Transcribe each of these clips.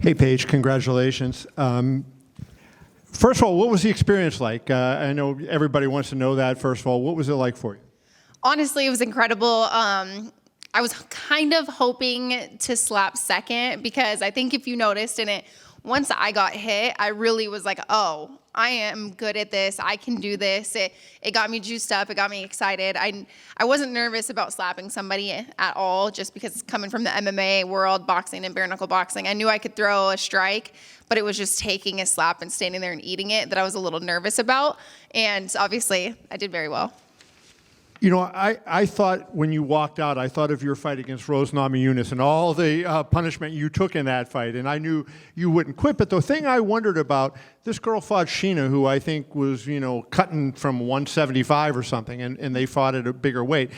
Hey, Paige, congratulations. First of all, what was the experience like? I know everybody wants to know that. First of all, what was it like for you? Honestly, it was incredible. I was kind of hoping to slap second because I think if you noticed in it, once I got hit, I really was like, oh, I am good at this. I can do this. It got me juiced up. It got me excited. I wasn't nervous about slapping somebody at all just because coming from the MMA world, boxing and bare knuckle boxing, I knew I could throw a strike, but it was just taking a slap and standing there and eating it that I was a little nervous about. And obviously, I did very well. You know, I thought when you walked out, I thought of your fight against Rose Namajunas and all the punishment you took in that fight, and I knew you wouldn't quit. But the thing I wondered about, this girl fought Sheena, who I think was, cutting from 175 or something, and they fought at a bigger weight.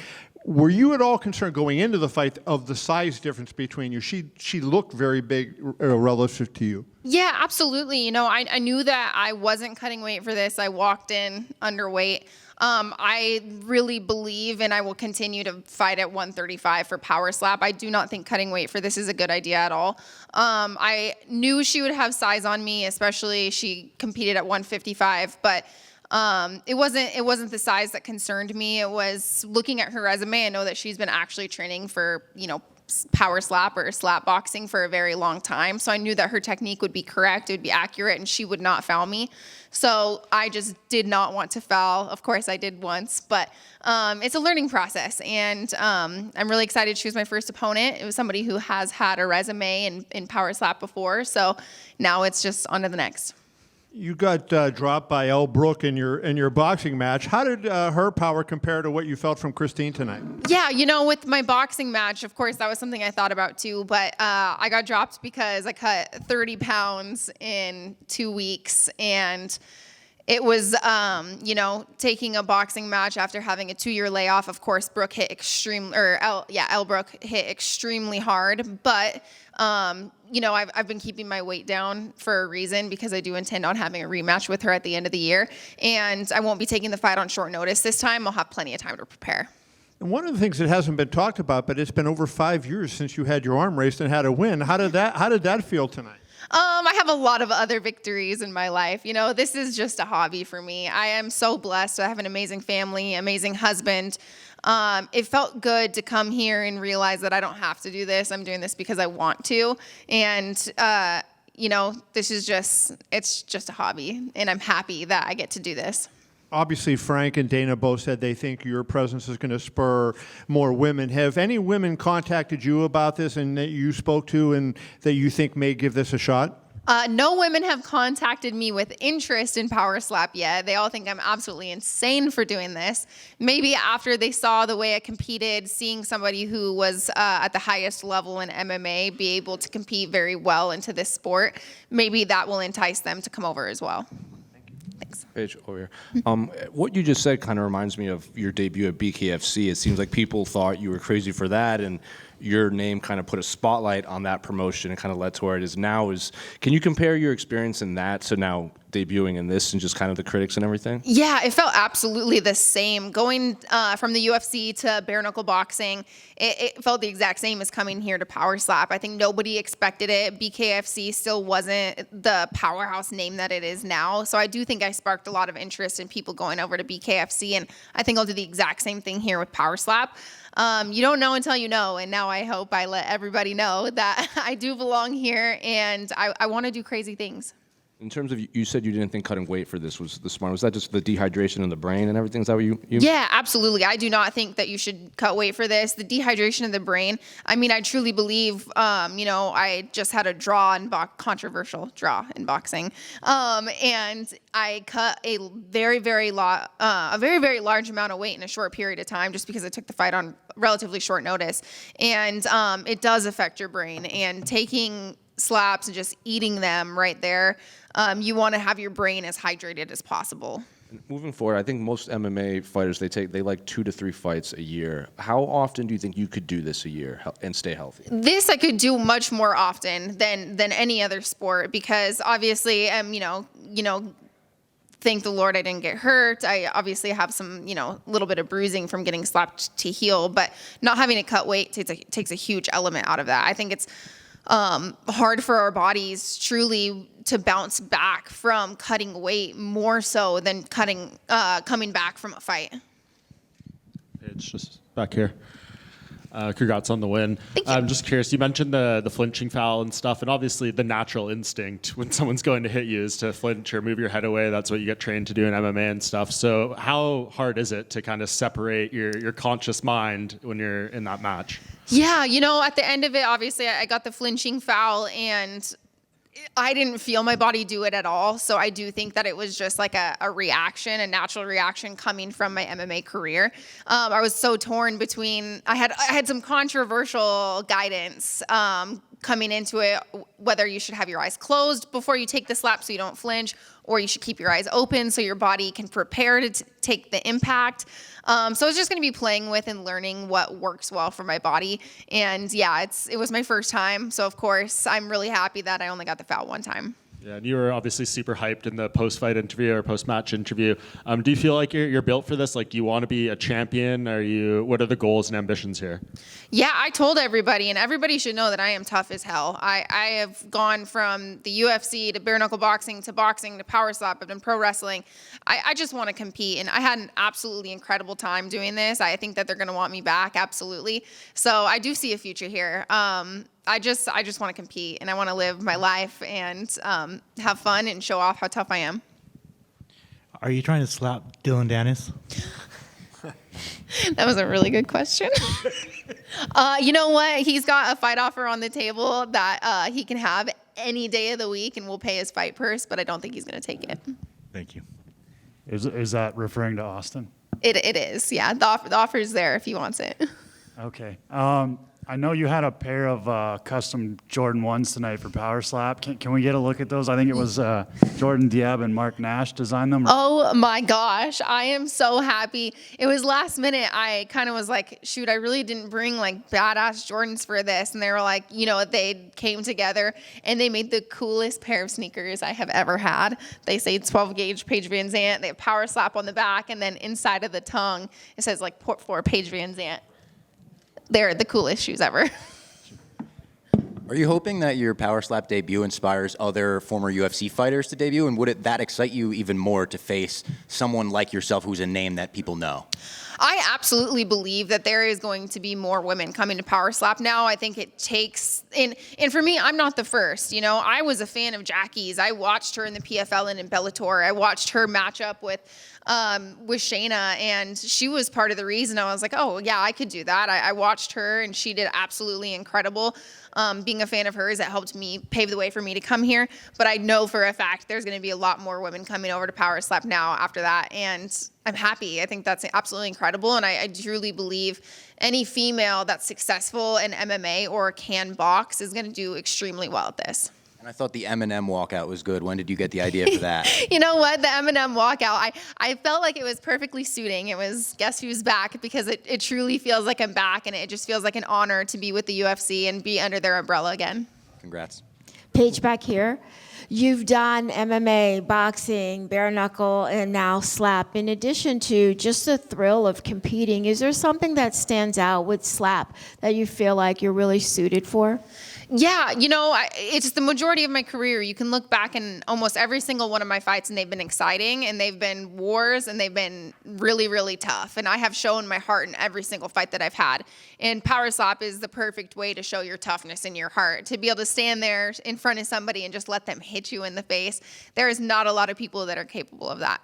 Were you at all concerned going into the fight of the size difference between you? She looked very big relative to you. Yeah, absolutely. I knew that I wasn't cutting weight for this. I walked in underweight. I really believe, and I will continue to fight at 135 for power slap. I do not think cutting weight for this is a good idea at all. I knew she would have size on me, especially she competed at 155, but it wasn't the size that concerned me. It was looking at her resume. I know that she's been actually training for, power slap or slap boxing for a very long time. So I knew that her technique would be correct, it would be accurate, and she would not foul me. So I just did not want to foul. Of course I did once, but it's a learning process. And I'm really excited she was my first opponent. It was somebody who has had a resume in power slap before. So now it's just on to the next. You got dropped by Elle Brooke in your boxing match. How did her power compare to what you felt from Christine tonight? Yeah, with my boxing match, of course, that was something I thought about too. But I got dropped because I cut 30 pounds in 2 weeks, and it was, taking a boxing match after having a 2-year layoff. Of course, Brooke hit Elle Brooke hit extremely hard, but. I've been keeping my weight down for a reason because I do intend on having a rematch with her at the end of the year. And I won't be taking the fight on short notice this time. I'll have plenty of time to prepare. And one of the things that hasn't been talked about, but it's been over 5 years since you had your arm raised and had a win. How did that feel tonight? I have a lot of other victories in my life. This is just a hobby for me. I am so blessed. I have an amazing family, amazing husband. It felt good to come here and realize that I don't have to do this. I'm doing this because I want to. And, it's just a hobby. And I'm happy that I get to do this. Obviously, Frank and Dana both said they think your presence is going to spur more women. Have any women contacted you about this and that you spoke to and that you think may give this a shot? No women have contacted me with interest in power slap yet. They all think I'm absolutely insane for doing this. Maybe after they saw the way I competed, seeing somebody who was at the highest level in MMA be able to compete very well into this sport, maybe that will entice them to come over as well. Thanks. Paige, over here. What you just said kind of reminds me of your debut at BKFC. It seems like people thought you were crazy for that, and your name kind of put a spotlight on that promotion and kind of led to where it is now. Can you compare your experience in that to now debuting in this and just kind of the critics and everything? Yeah, it felt absolutely the same. Going from the UFC to bare knuckle boxing, it felt the exact same as coming here to power slap. I think nobody expected it. BKFC still wasn't the powerhouse name that it is now. So I do think I sparked a lot of interest in people going over to BKFC, and I think I'll do the exact same thing here with power slap. You don't know until you know, and now I hope I let everybody know that I do belong here, and I want to do crazy things. In terms of, you said you didn't think cutting weight for this was the smart. Was that just the dehydration in the brain and everything? Is that what you? Yeah, absolutely. I do not think that you should cut weight for this. The dehydration of the brain. I mean, I truly believe. I just had a controversial draw in boxing, and I cut a very, very large amount of weight in a short period of time, just because I took the fight on relatively short notice, and it does affect your brain. And taking slaps and just eating them right there, you want to have your brain as hydrated as possible. Moving forward, I think most MMA fighters, they like 2 to 3 fights a year. How often do you think you could do this a year and stay healthy? This I could do much more often than any other sport, because obviously, thank the Lord I didn't get hurt. I obviously have some, little bit of bruising from getting slapped to heal, but not having to cut weight takes a huge element out of that. I think it's hard for our bodies truly to bounce back from cutting weight more so than coming back from a fight. Paige, just back here. Congrats on the win. Thank you. I'm just curious, you mentioned the flinching foul and stuff, and obviously the natural instinct when someone's going to hit you is to flinch or move your head away. That's what you get trained to do in MMA and stuff. So how hard is it to kind of separate your conscious mind when you're in that match? Yeah, at the end of it, obviously I got the flinching foul and I didn't feel my body do it at all. So I do think that it was just like a reaction, a natural reaction coming from my MMA career. I was so torn between, I had some controversial guidance coming into it, whether you should have your eyes closed before you take the slap so you don't flinch, or you should keep your eyes open so your body can prepare to take the impact. So it's just going to be playing with and learning what works well for my body. And yeah, it was my first time. So of course, I'm really happy that I only got the foul one time. Yeah, and you were obviously super hyped in the post-fight interview or post-match interview. Do you feel like you're built for this? Like, do you want to be a champion? What are the goals and ambitions here? Yeah, I told everybody, and everybody should know that I am tough as hell. I have gone from the UFC to bare knuckle boxing to power slap. I've done pro wrestling. I just want to compete, and I had an absolutely incredible time doing this. I think that they're going to want me back, absolutely. So I do see a future here. I just want to compete, and I want to live my life and have fun and show off how tough I am. Are you trying to slap Dillon Danis? That was a really good question. You know what? He's got a fight offer on the table that he can have any day of the week, and we'll pay his fight purse, but I don't think he's going to take it. Thank you. Is that referring to Austin? It is, yeah. The offer is there if he wants it. Okay. I know you had a pair of custom Jordan 1s tonight for Power Slap. Can we get a look at those? I think it was Jordan Diab and Mark Nash designed them. Oh my gosh, I am so happy. It was last minute. I kind of was like, shoot, I really didn't bring like badass Jordans for this. And they were like, they came together and they made the coolest pair of sneakers I have ever had. They say 12 gauge Paige VanZant. They have Power Slap on the back, and then inside of the tongue, it says like port for Paige VanZant. They're the coolest shoes ever. Are you hoping that your Power Slap debut inspires other former UFC fighters to debut? And would that excite you even more to face someone like yourself who's a name that people know? I absolutely believe that there is going to be more women coming to Power Slap now. I think it takes, and for me, I'm not the first. I was a fan of Jackie's. I watched her in the PFL and in Bellator. I watched her match up with Shayna, and she was part of the reason I was like, oh yeah, I could do that. I watched her, and she did absolutely incredible. Being a fan of hers, it helped me pave the way for me to come here. But I know for a fact there's going to be a lot more women coming over to Power Slap now after that, and I'm happy. I think that's absolutely incredible, and I truly believe any female that's successful in MMA or can box is going to do extremely well at this. And I thought the Eminem walkout was good. When did you get the idea for that? You know what? The Eminem walkout, I felt like it was perfectly suiting. It was Guess Who's Back, because it truly feels like I'm back, and it just feels like an honor to be with the UFC and be under their umbrella again. Congrats. Paige back here. You've done MMA, boxing, bare knuckle, and now slap. In addition to just the thrill of competing, is there something that stands out with slap that you feel like you're really suited for? Yeah, it's the majority of my career. You can look back in almost every single one of my fights, and they've been exciting, and they've been wars, and they've been really, really tough. And I have shown my heart in every single fight that I've had. And Power Slap is the perfect way to show your toughness and your heart. To be able to stand there in front of somebody and just let them hit you in the face. There is not a lot of people that are capable of that.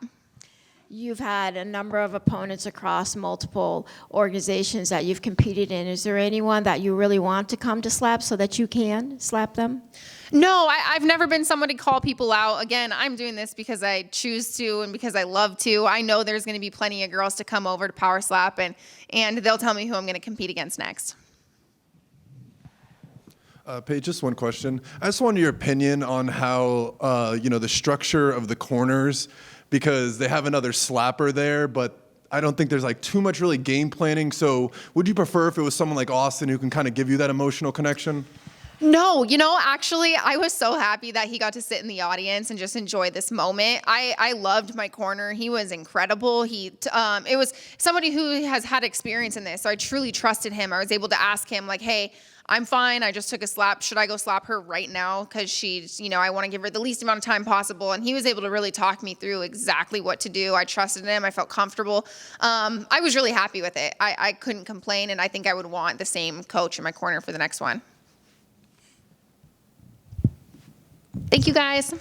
You've had a number of opponents across multiple organizations that you've competed in. Is there anyone that you really want to come to slap so that you can slap them? No, I've never been somebody to call people out. Again, I'm doing this because I choose to and because I love to. I know there's going to be plenty of girls to come over to Power Slap, and they'll tell me who I'm going to compete against next. Paige, just one question. I just wanted your opinion on how, the structure of the corners, because they have another slapper there, but I don't think there's like too much really game planning. So would you prefer if it was someone like Austin who can kind of give you that emotional connection? No, actually, I was so happy that he got to sit in the audience and just enjoy this moment. I loved my corner. He was incredible. It was somebody who has had experience in this, so I truly trusted him. I was able to ask him, like, hey, I'm fine. I just took a slap. Should I go slap her right now? Because she's, I want to give her the least amount of time possible. And he was able to really talk me through exactly what to do. I trusted him. I felt comfortable. I was really happy with it. I couldn't complain, and I think I would want the same coach in my corner for the next one. Thank you, guys.